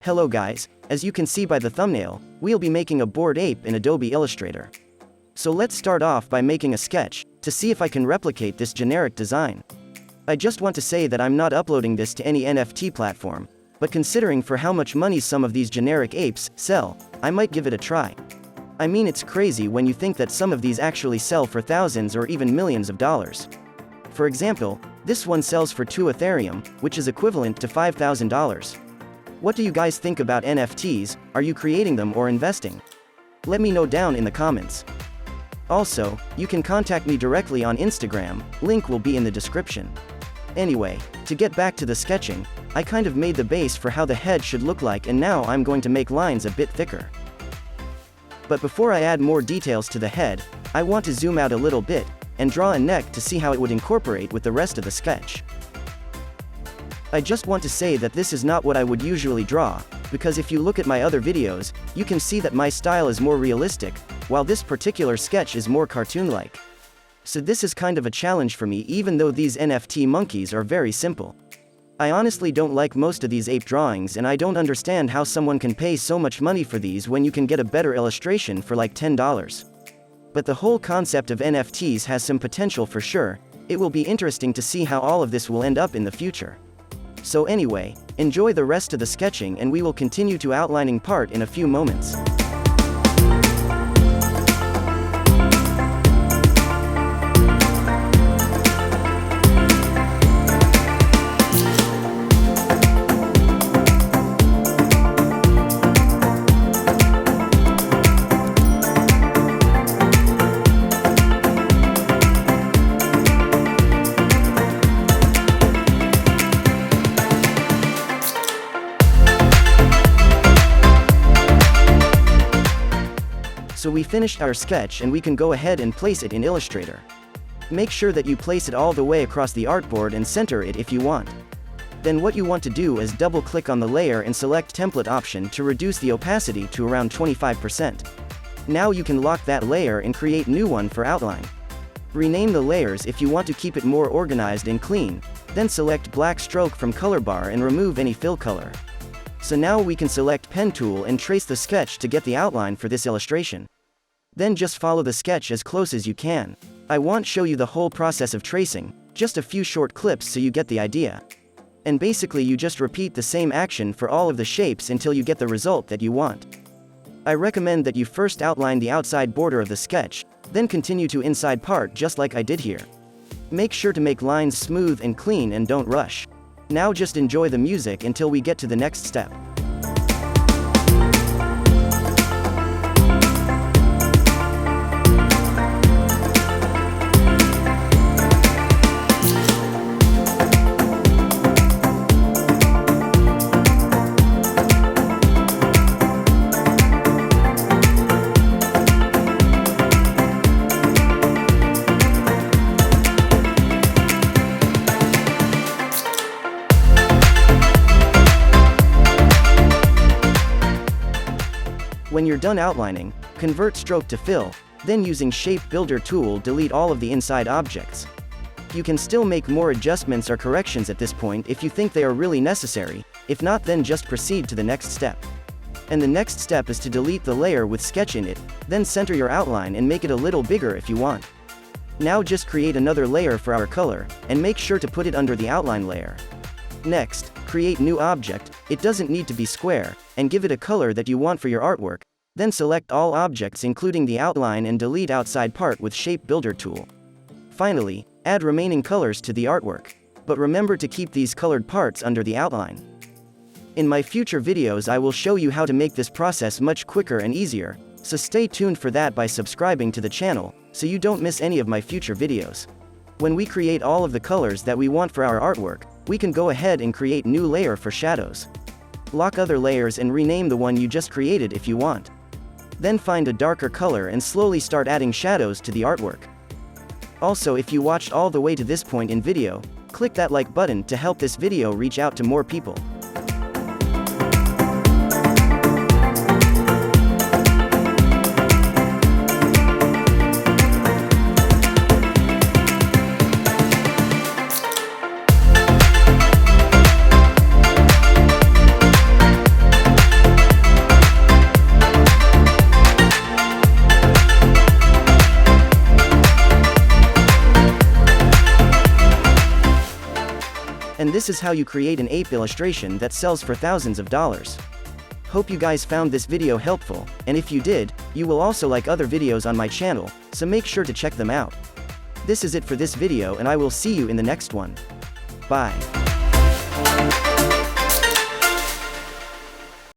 Hello guys, as you can see by the thumbnail, we'll be making a bored ape in Adobe Illustrator. So let's start off by making a sketch, to see if I can replicate this generic design. I just want to say that I'm not uploading this to any NFT platform, but considering for how much money some of these generic apes sell, I might give it a try. I mean, it's crazy when you think that some of these actually sell for thousands or even millions of dollars. For example, this one sells for 2 Ethereum, which is equivalent to $5,000. What do you guys think about NFTs? Are you creating them or investing? Let me know down in the comments. Also, you can contact me directly on Instagram, link will be in the description. Anyway, to get back to the sketching, I kind of made the base for how the head should look like, and now I'm going to make lines a bit thicker. But before I add more details to the head, I want to zoom out a little bit, and draw a neck to see how it would incorporate with the rest of the sketch. I just want to say that this is not what I would usually draw, because if you look at my other videos, you can see that my style is more realistic, while this particular sketch is more cartoon-like. So this is kind of a challenge for me, even though these NFT monkeys are very simple. I honestly don't like most of these ape drawings, and I don't understand how someone can pay so much money for these when you can get a better illustration for like $10. But the whole concept of NFTs has some potential for sure. It will be interesting to see how all of this will end up in the future. So anyway, enjoy the rest of the sketching, and we will continue to outlining part in a few moments. So we finished our sketch, and we can go ahead and place it in Illustrator. Make sure that you place it all the way across the artboard and center it if you want. Then what you want to do is double-click on the layer and select Template option to reduce the opacity to around 25%. Now you can lock that layer and create new one for outline. Rename the layers if you want to keep it more organized and clean, then select Black Stroke from Color Bar and remove any fill color. So now we can select Pen tool and trace the sketch to get the outline for this illustration. Then just follow the sketch as close as you can. I won't show you the whole process of tracing, just a few short clips so you get the idea. And basically you just repeat the same action for all of the shapes until you get the result that you want. I recommend that you first outline the outside border of the sketch, then continue to inside part just like I did here. Make sure to make lines smooth and clean and don't rush. Now just enjoy the music until we get to the next step. When you're done outlining, convert stroke to fill, then using Shape Builder tool delete all of the inside objects. You can still make more adjustments or corrections at this point if you think they are really necessary, if not then just proceed to the next step. And the next step is to delete the layer with sketch in it, then center your outline and make it a little bigger if you want. Now just create another layer for our color, and make sure to put it under the outline layer. Next, create new object, it doesn't need to be square, and give it a color that you want for your artwork. Then select all objects including the outline and delete outside part with Shape Builder tool. Finally, add remaining colors to the artwork. But remember to keep these colored parts under the outline. In my future videos I will show you how to make this process much quicker and easier, so stay tuned for that by subscribing to the channel, so you don't miss any of my future videos. When we create all of the colors that we want for our artwork, we can go ahead and create new layer for shadows. Lock other layers and rename the one you just created if you want. Then find a darker color and slowly start adding shadows to the artwork. Also, if you watched all the way to this point in video, click that like button to help this video reach out to more people. And this is how you create an ape illustration that sells for thousands of dollars. Hope you guys found this video helpful, and if you did, you will also like other videos on my channel, so make sure to check them out. This is it for this video and I will see you in the next one. Bye.